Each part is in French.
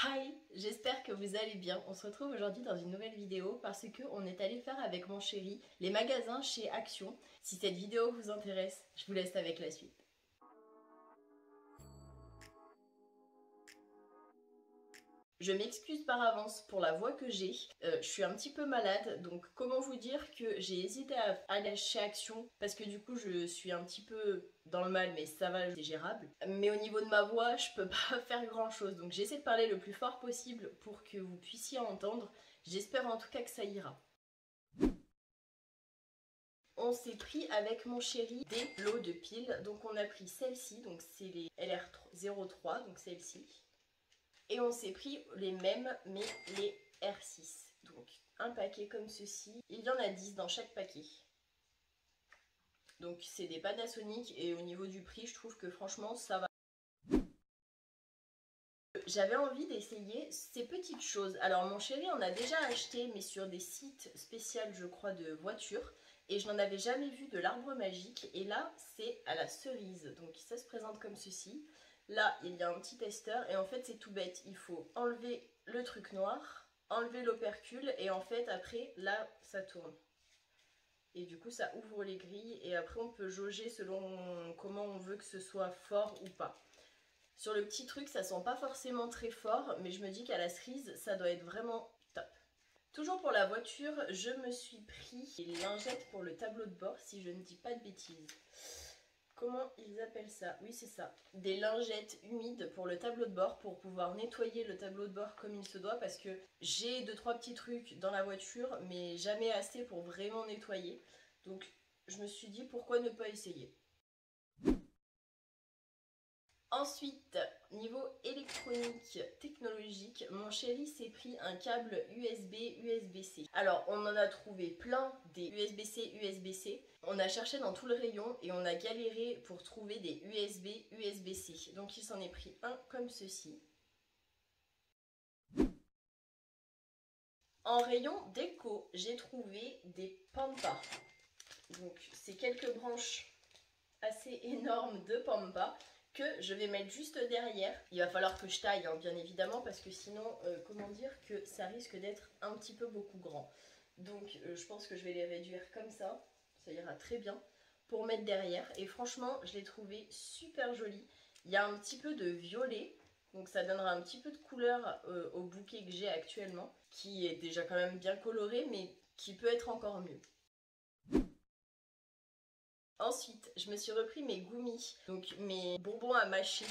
Hi, j'espère que vous allez bien. On se retrouve aujourd'hui dans une nouvelle vidéo parce qu'on est allé faire avec mon chéri les magasins chez Action. Si cette vidéo vous intéresse, je vous laisse avec la suite. Je m'excuse par avance pour la voix que j'ai, je suis un petit peu malade, donc comment vous dire que j'ai hésité à aller chez Action parce que du coup je suis un petit peu dans le mal, mais ça va, c'est gérable. Mais au niveau de ma voix, je peux pas faire grand chose, donc j'essaie de parler le plus fort possible pour que vous puissiez entendre. J'espère en tout cas que ça ira. On s'est pris avec mon chéri des lots de piles, donc on a pris celle-ci, donc c'est les LR03, donc celle-ci. Et on s'est pris les mêmes, mais les R6. Donc un paquet comme ceci. Il y en a 10 dans chaque paquet. Donc c'est des Panasonic et au niveau du prix, je trouve que franchement ça va. J'avais envie d'essayer ces petites choses. Alors mon chéri en a déjà acheté, mais sur des sites spéciaux, je crois, de voitures. Et je n'en avais jamais vu de l'arbre magique. Et là, c'est à la cerise. Donc ça se présente comme ceci. Là, il y a un petit testeur et en fait, c'est tout bête. Il faut enlever le truc noir, enlever l'opercule et en fait, après, là, ça tourne. Et du coup, ça ouvre les grilles et après, on peut jauger selon comment on veut que ce soit fort ou pas. Sur le petit truc, ça sent pas forcément très fort, mais je me dis qu'à la cerise, ça doit être vraiment top. Toujours pour la voiture, je me suis pris les lingettes pour le tableau de bord, si je ne dis pas de bêtises. Comment ils appellent ça? Oui, c'est ça. Des lingettes humides pour le tableau de bord pour pouvoir nettoyer le tableau de bord comme il se doit parce que j'ai 2-3 petits trucs dans la voiture mais jamais assez pour vraiment nettoyer. Donc je me suis dit pourquoi ne pas essayer. Ensuite, niveau électronique, technologique, mon chéri s'est pris un câble USB, USB-C. Alors, on en a trouvé plein des USB-C, USB-C. On a cherché dans tout le rayon et on a galéré pour trouver des USB, USB-C. Donc, il s'en est pris un comme ceci. En rayon déco, j'ai trouvé des Pampa. Donc, c'est quelques branches assez énormes de Pampa que je vais mettre juste derrière. Il va falloir que je taille hein, bien évidemment parce que sinon comment dire que ça risque d'être un petit peu beaucoup grand. Donc je pense que je vais les réduire comme ça ira très bien pour mettre derrière et franchement je l'ai trouvé super joli. Il y a un petit peu de violet donc ça donnera un petit peu de couleur au bouquet que j'ai actuellement qui est déjà quand même bien coloré mais qui peut être encore mieux. Ensuite, je me suis repris mes gummies, donc mes bonbons à mâcher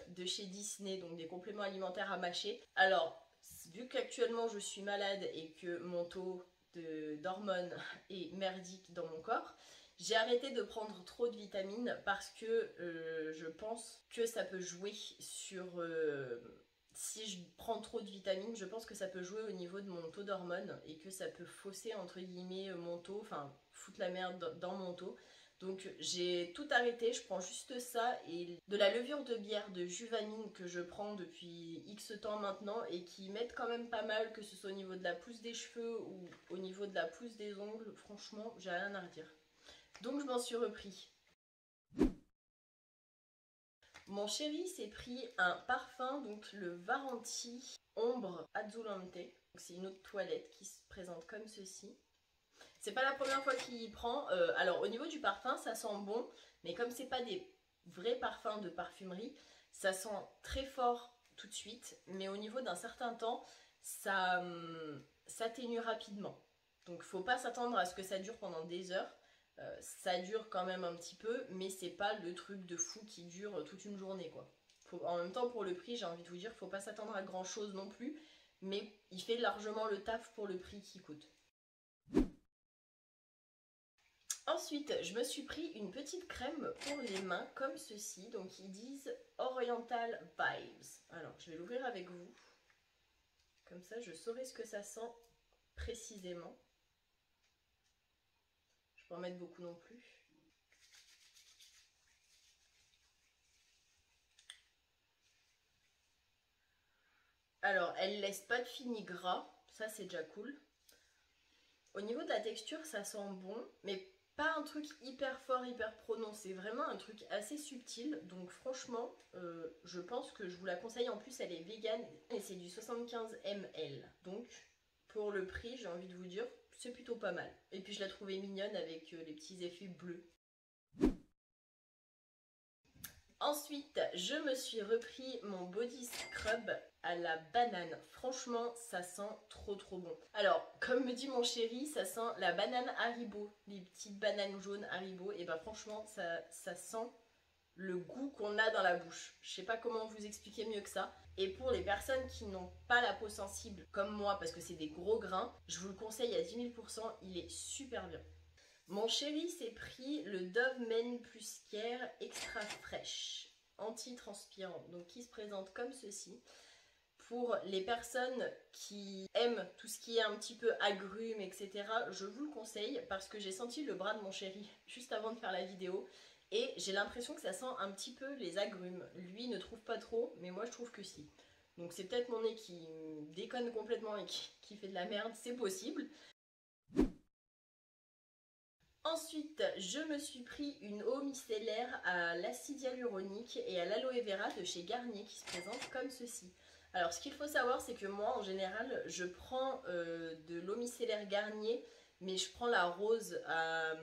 de chez Disney, donc des compléments alimentaires à mâcher. Alors, vu qu'actuellement je suis malade et que mon taux d'hormones est merdique dans mon corps, j'ai arrêté de prendre trop de vitamines parce que je pense que ça peut jouer sur... si je prends trop de vitamines, je pense que ça peut jouer au niveau de mon taux d'hormones et que ça peut fausser entre guillemets mon taux, enfin foutre la merde dans mon taux. Donc j'ai tout arrêté, je prends juste ça et de la levure de bière de Juvanine que je prends depuis X temps maintenant et qui m'aide quand même pas mal, que ce soit au niveau de la pousse des cheveux ou au niveau de la pousse des ongles, franchement j'ai rien à redire. Donc je m'en suis repris. Mon chéri s'est pris un parfum, donc le Varanti Ombre Azzulante. C'est une eau de toilette qui se présente comme ceci. C'est pas la première fois qu'il y prend. Alors au niveau du parfum, ça sent bon, mais comme c'est pas des vrais parfums de parfumerie, ça sent très fort tout de suite, mais au niveau d'un certain temps, ça s'atténue rapidement. Donc faut pas s'attendre à ce que ça dure pendant des heures. Ça dure quand même un petit peu, mais c'est pas le truc de fou qui dure toute une journée quoi. En même temps pour le prix, j'ai envie de vous dire, faut pas s'attendre à grand chose non plus, mais il fait largement le taf pour le prix qu'il coûte. Ensuite, je me suis pris une petite crème pour les mains comme ceci. Donc ils disent Oriental Vibes. Alors je vais l'ouvrir avec vous. Comme ça je saurai ce que ça sent précisément. Je peux en mettre beaucoup non plus. Alors elle laisse pas de fini gras. Ça c'est déjà cool. Au niveau de la texture ça sent bon. Mais pas un truc hyper fort, hyper prononcé, vraiment un truc assez subtil. Donc franchement, je pense que je vous la conseille. En plus, elle est vegan et c'est du 75 ml. Donc pour le prix, j'ai envie de vous dire, c'est plutôt pas mal. Et puis je la trouvais mignonne avec les petits effets bleus. Ensuite, je me suis repris mon body scrub à la banane. Franchement, ça sent trop bon. Alors, comme me dit mon chéri, ça sent la banane Haribo, les petites bananes jaunes Haribo. Et bah franchement, ça sent le goût qu'on a dans la bouche. Je sais pas comment vous expliquer mieux que ça. Et pour les personnes qui n'ont pas la peau sensible comme moi, parce que c'est des gros grains, je vous le conseille à 10 000%, il est super bien. Mon chéri s'est pris le Dove Men Plus Care Extra Fresh anti-transpirant, donc qui se présente comme ceci. Pour les personnes qui aiment tout ce qui est un petit peu agrumes, etc., je vous le conseille parce que j'ai senti le bras de mon chéri juste avant de faire la vidéo et j'ai l'impression que ça sent un petit peu les agrumes. Lui ne trouve pas trop, mais moi je trouve que si. Donc c'est peut-être mon nez qui déconne complètement et qui fait de la merde, c'est possible. Ensuite, je me suis pris une eau micellaire à l'acide hyaluronique et à l'aloe vera de chez Garnier qui se présente comme ceci. Alors, ce qu'il faut savoir, c'est que moi, en général, je prends de l'eau micellaire Garnier, mais je prends la rose à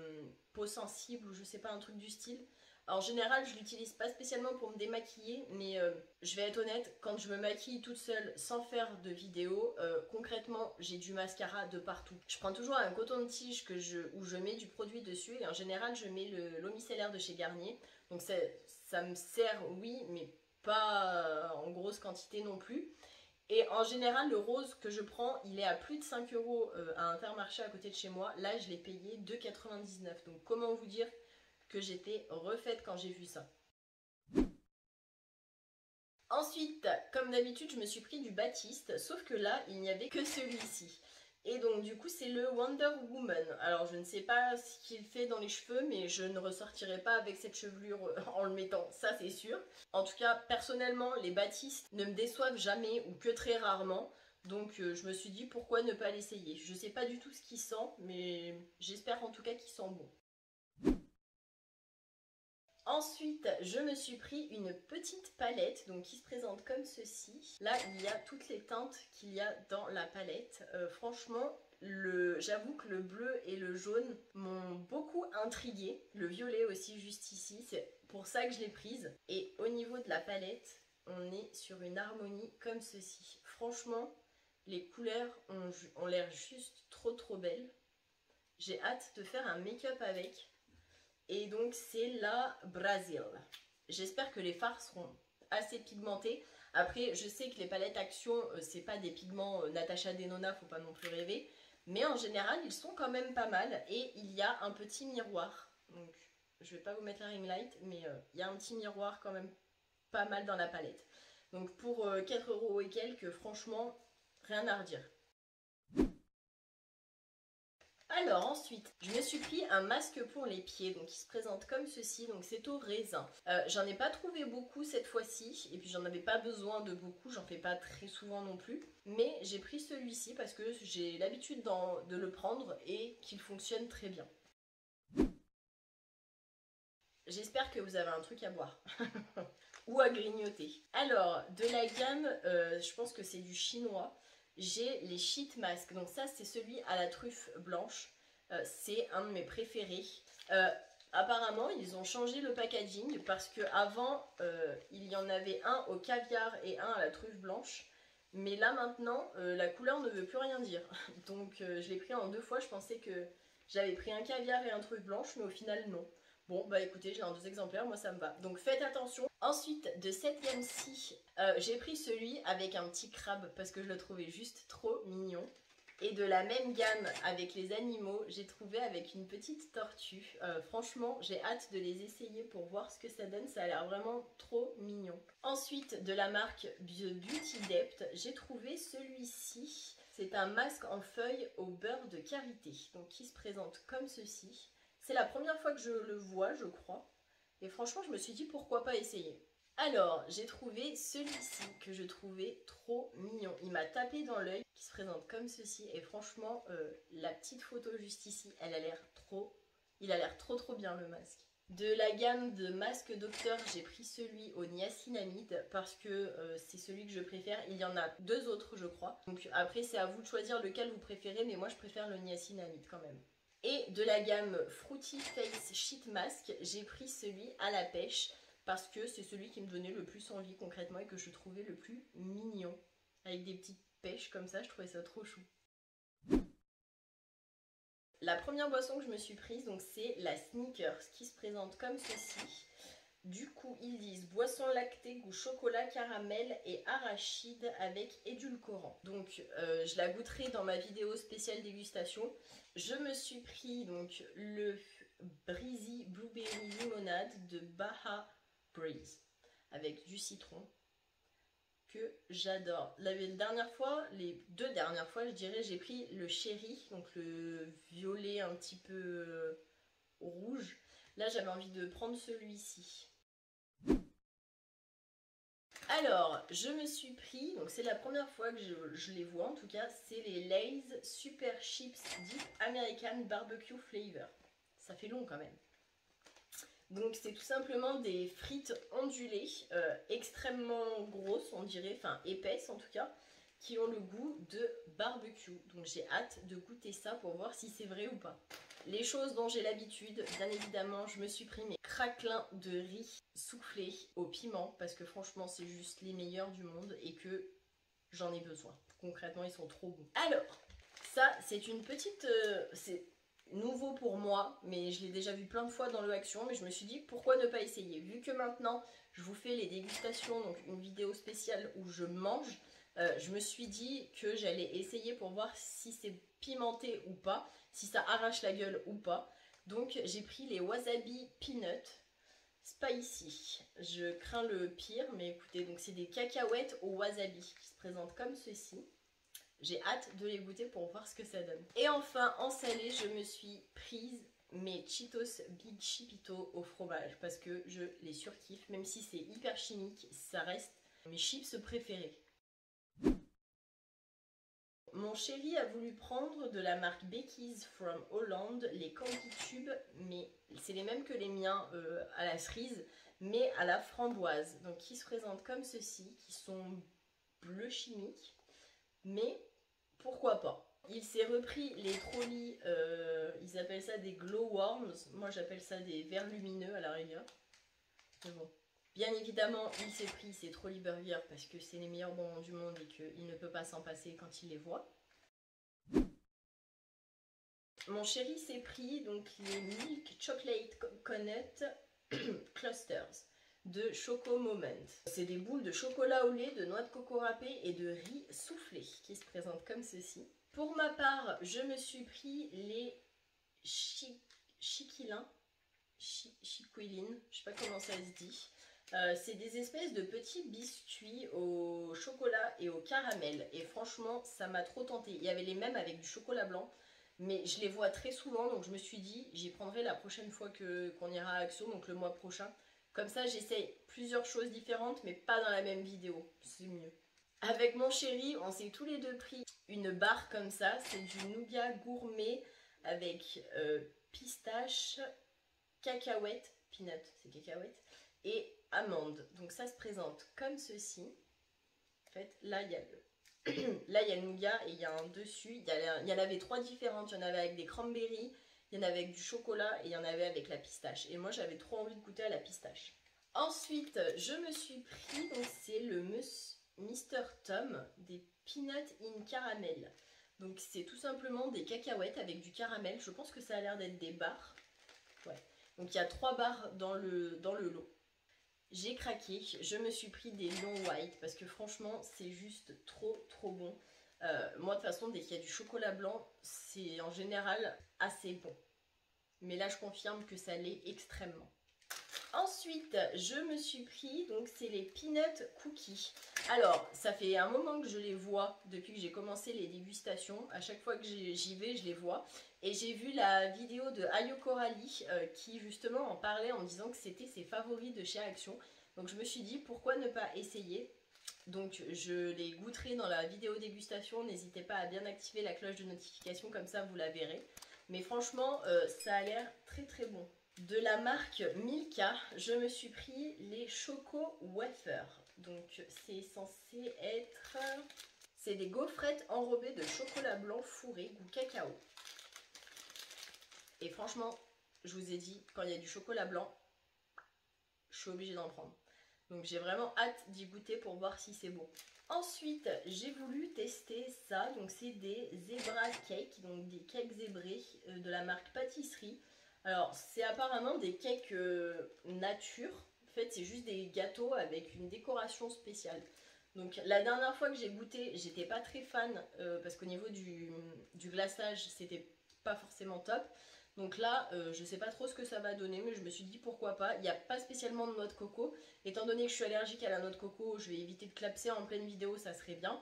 peau sensible ou je sais pas, un truc du style. En général, je l'utilise pas spécialement pour me démaquiller, mais je vais être honnête, quand je me maquille toute seule sans faire de vidéo, concrètement, j'ai du mascara de partout. Je prends toujours un coton de tige où je mets du produit dessus et en général, je mets l'eau micellaire de chez Garnier. Donc ça me sert, oui, mais pas en grosse quantité non plus. Et en général, le rose que je prends, il est à plus de 5 € à Intermarché à côté de chez moi. Là, je l'ai payé 2,99 €. Donc comment vous dire que j'étais refaite quand j'ai vu ça. Ensuite, comme d'habitude, je me suis pris du Baptiste, sauf que là, il n'y avait que celui-ci. Et donc du coup, c'est le Wonder Woman. Alors je ne sais pas ce qu'il fait dans les cheveux, mais je ne ressortirai pas avec cette chevelure en le mettant, ça c'est sûr. En tout cas, personnellement, les Baptistes ne me déçoivent jamais ou que très rarement. Donc je me suis dit pourquoi ne pas l'essayer. Je ne sais pas du tout ce qu'il sent, mais j'espère en tout cas qu'il sent bon. Ensuite, je me suis pris une petite palette donc qui se présente comme ceci. Là, il y a toutes les teintes qu'il y a dans la palette. Franchement, j'avoue que le bleu et le jaune m'ont beaucoup intriguée. Le violet aussi juste ici, c'est pour ça que je l'ai prise. Et au niveau de la palette, on est sur une harmonie comme ceci. Franchement, les couleurs ont l'air juste trop belles. J'ai hâte de faire un make-up avec. Et donc c'est la Brazil. J'espère que les fards seront assez pigmentés. Après, je sais que les palettes Action, c'est pas des pigments Natasha Denona, faut pas non plus rêver. Mais en général, ils sont quand même pas mal. Et il y a un petit miroir. Donc, je vais pas vous mettre la ring light, mais il y a un petit miroir quand même pas mal dans la palette. Donc pour 4 € et quelques, franchement, rien à redire. Alors ensuite, je me suis pris un masque pour les pieds, donc il se présente comme ceci, donc c'est au raisin. J'en ai pas trouvé beaucoup cette fois-ci, et puis j'en avais pas besoin de beaucoup, j'en fais pas très souvent non plus. Mais j'ai pris celui-ci parce que j'ai l'habitude de le prendre et qu'il fonctionne très bien. J'espère que vous avez un truc à boire. Ou à grignoter. Alors, de la gamme, je pense que c'est du chinois. J'ai les sheet masks. Donc ça, c'est celui à la truffe blanche. C'est un de mes préférés. Apparemment, ils ont changé le packaging parce qu'avant, il y en avait un au caviar et un à la truffe blanche. Mais là maintenant, la couleur ne veut plus rien dire. Donc je l'ai pris en 2 fois. Je pensais que j'avais pris un caviar et un truffe blanche, mais au final non. Bon bah écoutez, j'ai un 2 exemplaires, moi ça me va. Donc faites attention. Ensuite, de cette gamme-ci, j'ai pris celui avec un petit crabe parce que je le trouvais juste trop mignon. Et de la même gamme avec les animaux, j'ai trouvé avec une petite tortue. Franchement, j'ai hâte de les essayer pour voir ce que ça donne. Ça a l'air vraiment trop mignon. Ensuite, de la marque Beauty Depth, j'ai trouvé celui-ci. C'est un masque en feuilles au beurre de karité, donc qui se présente comme ceci. C'est la première fois que je le vois, je crois. Et franchement, je me suis dit pourquoi pas essayer. Alors, j'ai trouvé celui-ci que je trouvais trop mignon. Il m'a tapé dans l'œil, qui se présente comme ceci. Et franchement, la petite photo juste ici, elle a l'air trop Il a l'air trop bien le masque. De la gamme de masques docteur, j'ai pris celui au niacinamide parce que c'est celui que je préfère. Il y en a 2 autres je crois. Donc après c'est à vous de choisir lequel vous préférez, mais moi je préfère le niacinamide quand même. Et de la gamme Fruity Face Sheet Mask, j'ai pris celui à la pêche parce que c'est celui qui me donnait le plus envie concrètement et que je trouvais le plus mignon. Avec des petites pêches comme ça, je trouvais ça trop chou. La première boisson que je me suis prise, donc c'est la Snickers qui se présente comme ceci. Du coup, ils disent boisson lactée, goût chocolat, caramel et arachide avec édulcorant. Donc, je la goûterai dans ma vidéo spéciale dégustation. Je me suis pris donc le Breezy Blueberry Limonade de Baja Breeze avec du citron que j'adore. La dernière fois, les 2 dernières fois, je dirais, j'ai pris le cherry, donc le violet un petit peu rouge. Là, j'avais envie de prendre celui-ci. Alors, je me suis pris, donc c'est la première fois que je les vois en tout cas, c'est les Lay's Super Chips Deep American Barbecue Flavor. Ça fait long quand même. Donc c'est tout simplement des frites ondulées, extrêmement grosses on dirait, enfin épaisses en tout cas, qui ont le goût de barbecue. Donc j'ai hâte de goûter ça pour voir si c'est vrai ou pas. Les choses dont j'ai l'habitude, bien évidemment, je me suis pris mes craquelins de riz soufflés au piment parce que franchement c'est juste les meilleurs du monde et que j'en ai besoin. Concrètement ils sont trop bons. Alors, ça c'est une petite... c'est nouveau pour moi, mais je l'ai déjà vu plein de fois dans le Action, mais je me suis dit pourquoi ne pas essayer. Vu que maintenant je vous fais les dégustations, donc une vidéo spéciale où je mange, je me suis dit que j'allais essayer pour voir si c'est pimenté ou pas, si ça arrache la gueule ou pas. Donc j'ai pris les Wasabi Peanut Spicy. Je crains le pire, mais écoutez, donc c'est des cacahuètes au wasabi qui se présentent comme ceci. J'ai hâte de les goûter pour voir ce que ça donne. Et enfin, en salé, je me suis prise mes Cheetos Big Chipito au fromage parce que je les surkiffe. Même si c'est hyper chimique, ça reste mes chips préférés. Mon chéri a voulu prendre de la marque Becky's from Holland les Candy Tubes, mais c'est les mêmes que les miens à la cerise, mais à la framboise. Donc qui se présentent comme ceci, qui sont bleu chimique, mais pourquoi pas. Il s'est repris les trolleys, ils appellent ça des glowworms, moi j'appelle ça des vers lumineux à la rigueur. Mais bon. Bien évidemment, il s'est pris ses trolleys burgers parce que c'est les meilleurs bonbons du monde et qu'il ne peut pas s'en passer quand il les voit. Mon chéri s'est pris donc les Milk Chocolate Coconut Clusters de Choco Moment. C'est des boules de chocolat au lait, de noix de coco râpée et de riz soufflé qui se présentent comme ceci. Pour ma part, je me suis pris les chiquilins, chiquilines, je sais pas comment ça se dit. C'est des espèces de petits biscuits au chocolat et au caramel et franchement ça m'a trop tenté. Il y avait les mêmes avec du chocolat blanc, mais je les vois très souvent donc je me suis dit j'y prendrai la prochaine fois qu'on ira à Action, donc le mois prochain. Comme ça j'essaye plusieurs choses différentes mais pas dans la même vidéo, c'est mieux. Avec mon chéri on s'est tous les deux pris une barre comme ça, c'est du nougat gourmet avec pistache, cacahuètes, peanut c'est cacahuètes, et amandes. Donc ça se présente comme ceci. En fait, là il y a là il y a le nougat et il y a un dessus. Il y en avait 3 différentes. Il y en avait avec des cranberries, il y en avait avec du chocolat et il y en avait avec la pistache. Et moi j'avais trop envie de goûter à la pistache. Ensuite, je me suis pris, donc c'est le Mr. Tom des Peanut in Caramel. Donc c'est tout simplement des cacahuètes avec du caramel. Je pense que ça a l'air d'être des barres. Ouais. Donc il y a 3 barres dans le lot. J'ai craqué, je me suis pris des Lion White parce que franchement c'est juste trop bon. Moi de toute façon dès qu'il y a du chocolat blanc c'est en général assez bon. Mais là je confirme que ça l'est extrêmement. Ensuite je me suis pris, donc c'est les Peanut Cookies. Alors ça fait un moment que je les vois depuis que j'ai commencé les dégustations. À chaque fois que j'y vais je les vois. Et j'ai vu la vidéo de Ayo Coralie qui justement en parlait en disant que c'était ses favoris de chez Action. Donc je me suis dit pourquoi ne pas essayer. Donc je les goûterai dans la vidéo dégustation. N'hésitez pas à bien activer la cloche de notification, comme ça vous la verrez. Mais franchement, ça a l'air très très bon. De la marque Milka, je me suis pris les Choco Wafers. Donc c'est censé être... C'est des gaufrettes enrobées de chocolat blanc fourré goût cacao. Et franchement, je vous ai dit, quand il y a du chocolat blanc, je suis obligée d'en prendre. Donc j'ai vraiment hâte d'y goûter pour voir si c'est bon. Ensuite, j'ai voulu tester ça. Donc c'est des zebra cakes, donc des cakes zébrés de la marque Pâtisserie. Alors c'est apparemment des cakes nature. En fait, c'est juste des gâteaux avec une décoration spéciale. Donc la dernière fois que j'ai goûté, j'étais pas très fan parce qu'au niveau du glaçage, c'était pas forcément top. Donc là, je sais pas trop ce que ça va donner, mais je me suis dit pourquoi pas. Il n'y a pas spécialement de noix de coco. Étant donné que je suis allergique à la noix de coco, je vais éviter de clapser en pleine vidéo, ça serait bien.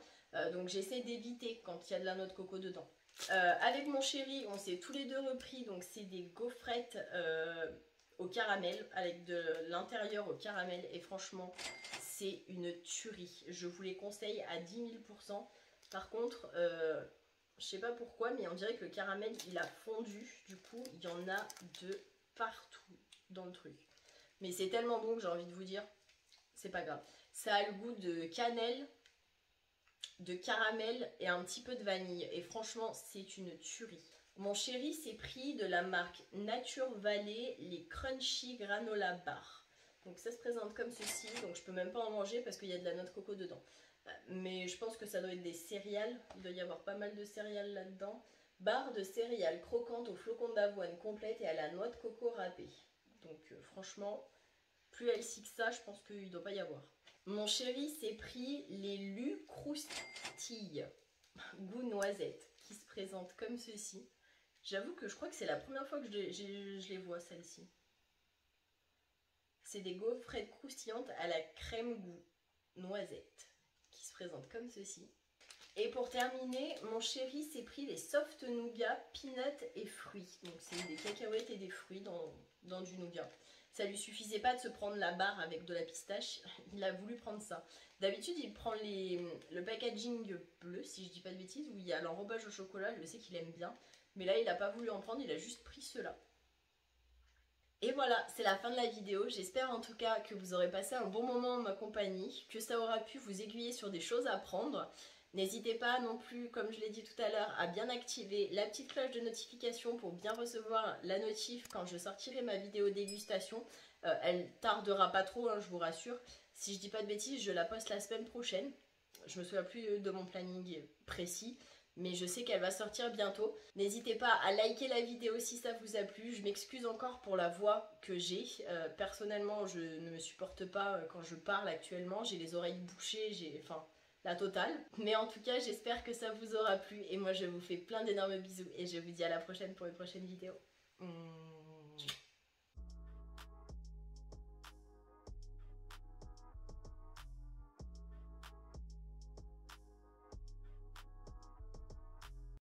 Donc j'essaie d'éviter quand il y a de la noix de coco dedans. Avec mon chéri, on s'est tous les deux repris, donc c'est des gaufrettes au caramel, avec de l'intérieur au caramel, et franchement, c'est une tuerie. Je vous les conseille à 10 000%. Par contre, je sais pas pourquoi, mais on dirait que le caramel, il a fondu. Du coup, il y en a de partout dans le truc. Mais c'est tellement bon que j'ai envie de vous dire, c'est pas grave. Ça a le goût de cannelle, de caramel et un petit peu de vanille. Et franchement, c'est une tuerie. Mon chéri s'est pris de la marque Nature Valley les Crunchy Granola Bar. Donc ça se présente comme ceci. Donc je peux même pas en manger parce qu'il y a de la noix de coco dedans. Mais je pense que ça doit être des céréales. Il doit y avoir pas mal de céréales là-dedans. Barre de céréales croquantes aux flocons d'avoine complète et à la noix de coco râpée. Donc franchement, plus healthy que ça, je pense qu'il ne doit pas y avoir. Mon chéri s'est pris les Lu Croustilles, goût noisette, qui se présentent comme ceci. J'avoue que je crois que c'est la première fois que je les vois, celles-ci. C'est des gaufrettes croustillantes à la crème goût noisette, qui se présentent comme ceci. Et pour terminer, mon chéri s'est pris les soft nougat, peanuts et fruits. Donc c'est des cacahuètes et des fruits dans du nougat. Ça lui suffisait pas de se prendre la barre avec de la pistache, il a voulu prendre ça. D'habitude il prend le packaging bleu, si je dis pas de bêtises, où il y a l'enrobage au chocolat, je sais qu'il aime bien. Mais là il a pas voulu en prendre, il a juste pris ceux-là. Et voilà, c'est la fin de la vidéo. J'espère en tout cas que vous aurez passé un bon moment en ma compagnie, que ça aura pu vous aiguiller sur des choses à prendre. N'hésitez pas non plus, comme je l'ai dit tout à l'heure, à bien activer la petite cloche de notification pour bien recevoir la notif quand je sortirai ma vidéo dégustation. Elle tardera pas trop, hein, je vous rassure. Si je dis pas de bêtises, je la poste la semaine prochaine. Je me souviens plus de mon planning précis, mais je sais qu'elle va sortir bientôt. N'hésitez pas à liker la vidéo si ça vous a plu. Je m'excuse encore pour la voix que j'ai. Personnellement, je ne me supporte pas quand je parle actuellement. J'ai les oreilles bouchées, enfin la totale. Mais en tout cas, j'espère que ça vous aura plu. Et moi, je vous fais plein d'énormes bisous. Et je vous dis à la prochaine pour une prochaine vidéo.